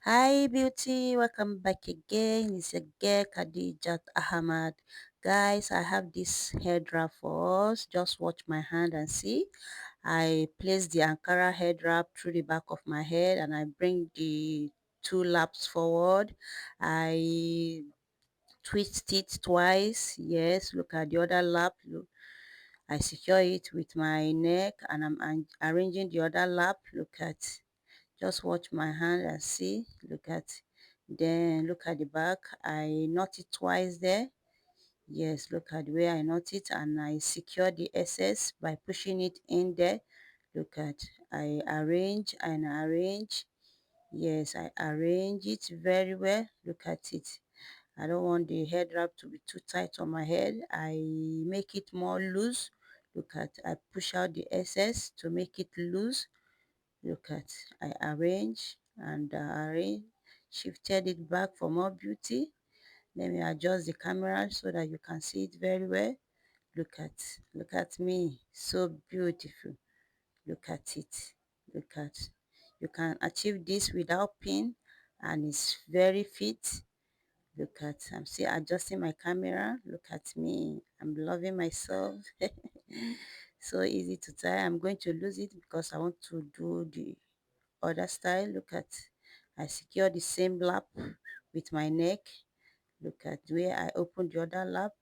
Hi beauty, welcome back again. It's your girl Khadijat Ahmad. Guys, I have this head wrap for us. Just watch my hand and see. I place the Ankara head wrap through the back of my head and I bring the two laps forward. I twist it twice. Yes, look at the other lap. Look, I secure it with my neck and I'm arranging the other lap. Look at, just watch my hand and see. Look at, then look at the back. I knot it twice there. Yes, look at the way I knot it and I secure the excess by pushing it in there. Look at, I arrange and arrange. Yes, I arrange it very well. Look at it. I don't want the head wrap to be too tight on my head. I make it more loose. Look at, I push out the excess to make it loose. Look at, I arrange and arrange, shifted it back for more beauty. Let me adjust the camera so that you can see it very well. Look at me, so beautiful. Look at it. Look at, you can achieve this without pin and it's very fit. Look at, I'm still adjusting my camera. Look at me, I'm loving myself. So easy to tie. I'm going to lose it because I want to do the other style. Look at, I secure the same lap with my neck. Look at where I open the other lap.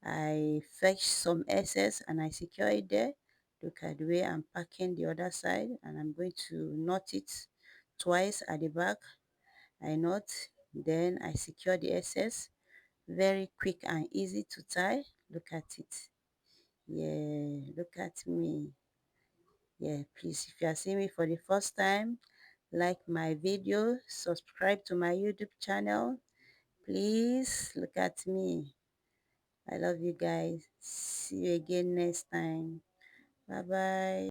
I fetch some excess and I secure it there. Look at the way I'm packing the other side and I'm going to knot it twice at the back. I knot, then I secure the excess. Very quick and easy to tie. Look at it. Yeah, look at me. Yeah, please, if you are seeing me for the first time, like my video, subscribe to my YouTube channel. Please look at me. I love you guys. See you again next time. Bye bye.